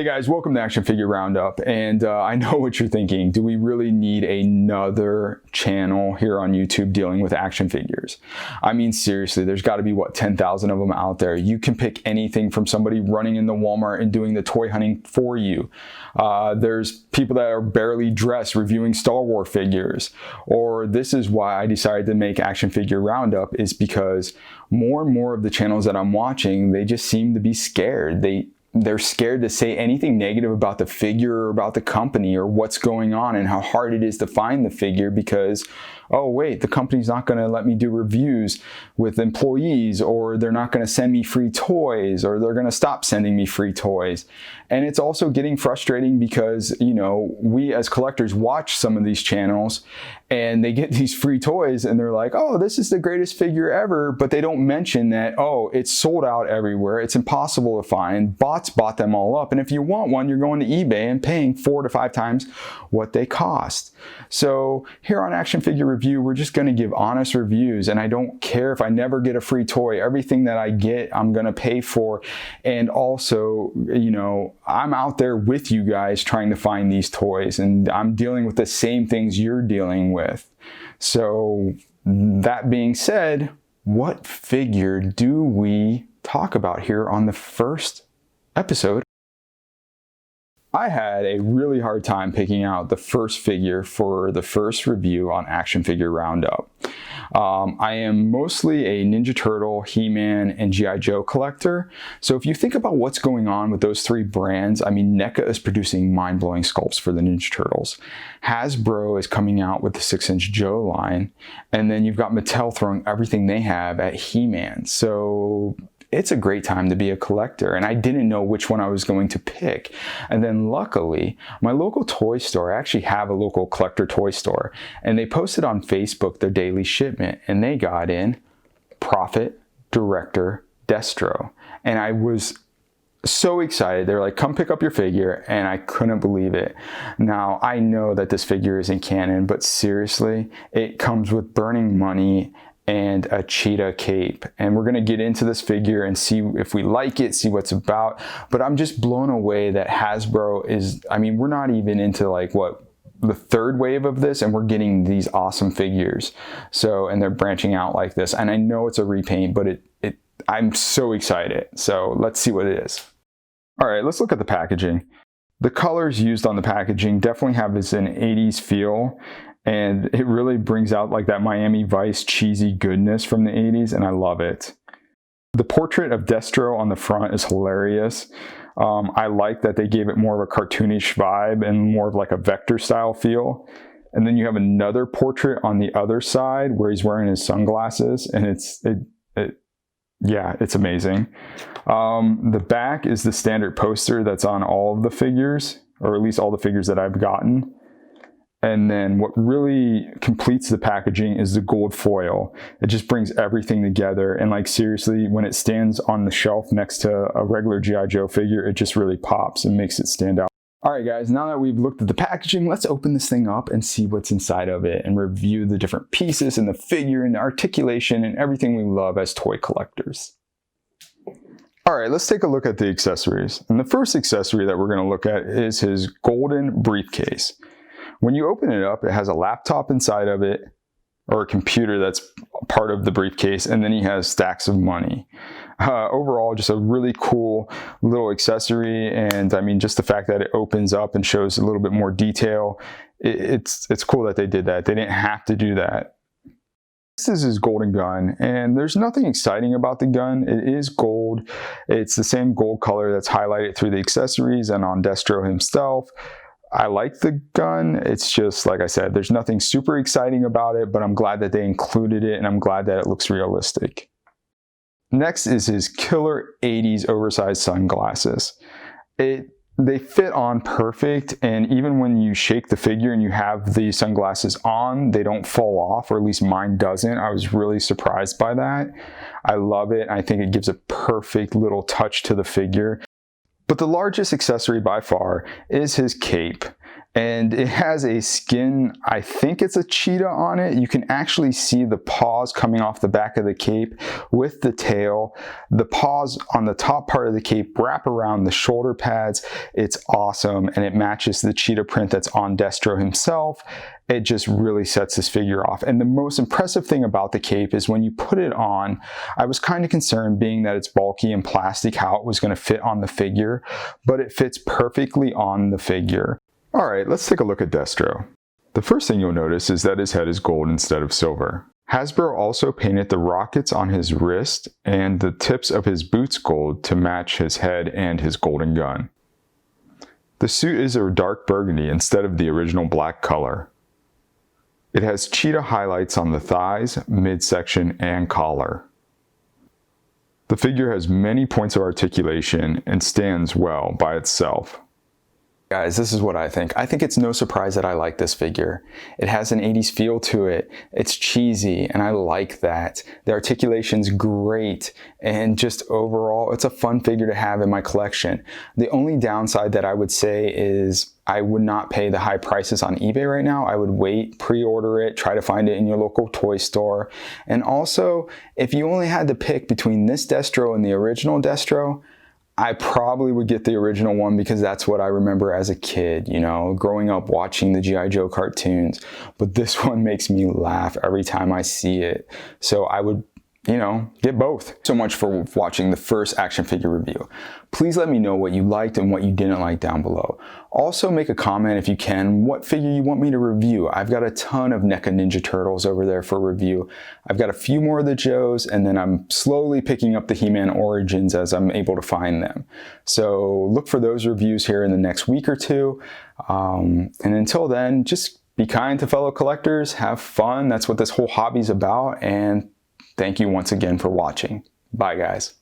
Hey guys, welcome to Action Figure Roundup, and I know what you're thinking. Do we really need another channel here on YouTube dealing with action figures? I mean, seriously, there's got to be, what, 10,000 of them out there. You can pick anything from somebody running into Walmart and doing the toy hunting for you. There's people that are barely dressed reviewing Star Wars figures. Or this is why I decided to make Action Figure Roundup, is because more and more of the channels that I'm watching, they just seem to be scared. They're scared to say anything negative about the figure or about the company or what's going on and how hard it is to find the figure because, oh wait, the company's not going to let me do reviews with employees, or they're not going to send me free toys, or they're going to stop sending me free toys. And it's also getting frustrating because, you know, we as collectors watch some of these channels and they get these free toys and they're like, oh, this is the greatest figure ever, but they don't mention that, oh, it's sold out everywhere, it's impossible to find, bots bought them all up, and if you want one, you're going to eBay and paying 4 to 5 times what they cost. So here on Action Figure Review, we're just going to give honest reviews, and I don't care if I never get a free toy. Everything that I get, I'm going to pay for. And also, you know, I'm out there with you guys trying to find these toys, and I'm dealing with the same things you're dealing with. So that being said, what figure do we talk about here on the first episode? I had a really hard time picking out the first figure for the first review on Action Figure Roundup. I am mostly a Ninja Turtle, He-Man, and GiJoe collector. So if you think about what's going on with those 3 brands, I mean, NECA is producing mind-blowing sculpts for the Ninja Turtles. Hasbro is coming out with the 6-inch Joe line. And then you've got Mattel throwing everything they have at He-Man. So it's a great time to be a collector, and I didn't know which one I was going to pick. And then luckily, my local toy store, I actually have a local collector toy store, and they posted on Facebook their daily shipment, and they got in Profit Director Destro. And I was so excited. They're like, come pick up your figure, and I couldn't believe it. Now, I know that this figure isn't canon, but seriously, it comes with burning money and a cheetah cape, and we're going to get into this figure and see if we like it, see what's about. But I'm just blown away that Hasbro is, I mean, we're not even into like what, the 3rd wave of this, and we're getting these awesome figures. So, and they're branching out like this, and I know it's a repaint, but I'm so excited. So let's see what it is. All right, let's look at the packaging. The colors used on the packaging definitely have this an 80s feel, and it really brings out like that Miami Vice cheesy goodness from the 80s, and I love it. The portrait of Destro on the front is hilarious. I like that they gave it more of a cartoonish vibe and more of like a vector style feel. And then you have another portrait on the other side where he's wearing his sunglasses, and it's amazing. The back is the standard poster that's on all of the figures, or at least all the figures that I've gotten. And then what really completes the packaging is the gold foil. It just brings everything together. And like seriously, when it stands on the shelf next to a regular GiJoe figure, it just really pops and makes it stand out. All right, guys, now that we've looked at the packaging, let's open this thing up and see what's inside of it and review the different pieces and the figure and the articulation and everything we love as toy collectors. All right, let's take a look at the accessories. And the first accessory that we're going to look at is his golden briefcase. When you open it up, it has a laptop inside of it, or a computer that's part of the briefcase, and then he has stacks of money. Overall, just a really cool little accessory, and I mean, just the fact that it opens up and shows a little bit more detail, it's cool that they did that. They didn't have to do that. This is his golden gun, and there's nothing exciting about the gun. It is gold. It's the same gold color that's highlighted through the accessories and on Destro himself. I like the gun. It's just, like I said, there's nothing super exciting about it, but I'm glad that they included it, and I'm glad that it looks realistic. Next is his killer 80s oversized sunglasses. They fit on perfect, and even when you shake the figure and you have the sunglasses on, they don't fall off, or at least mine doesn't. I was really surprised by that. I love it. I think it gives a perfect little touch to the figure. But the largest accessory by far is his cape. And it has a skin, I think it's a cheetah on it. You can actually see the paws coming off the back of the cape with the tail. The paws on the top part of the cape wrap around the shoulder pads. It's awesome, and it matches the cheetah print that's on Destro himself. It just really sets this figure off. And the most impressive thing about the cape is when you put it on, I was kind of concerned, being that it's bulky and plastic, how it was going to fit on the figure, but it fits perfectly on the figure. All right, let's take a look at Destro. The first thing you'll notice is that his head is gold instead of silver. Hasbro also painted the rockets on his wrist and the tips of his boots gold to match his head and his golden gun. The suit is a dark burgundy instead of the original black color. It has cheetah highlights on the thighs, midsection, and collar. The figure has many points of articulation and stands well by itself. Guys, this is what I think. I think it's no surprise that I like this figure. It has an 80s feel to it. It's cheesy, and I like that. The articulation's great, and just overall, it's a fun figure to have in my collection. The only downside that I would say is I would not pay the high prices on eBay right now. I would wait, pre-order it, try to find it in your local toy store. And also, if you only had to pick between this Destro and the original Destro, I probably would get the original one because that's what I remember as a kid, you know, growing up watching the GiJoe cartoons. But this one makes me laugh every time I see it. So I would, you know, get both. So much for watching the first action figure review. Please let me know what you liked and what you didn't like down below. Also make a comment if you can, what figure you want me to review. I've got a ton of NECA Ninja Turtles over there for review. I've got a few more of the Joes, and then I'm slowly picking up the He-Man Origins as I'm able to find them. So look for those reviews here in the next week or two. And until then, just be kind to fellow collectors, have fun. That's what this whole hobby's about. And thank you once again for watching. Bye, guys.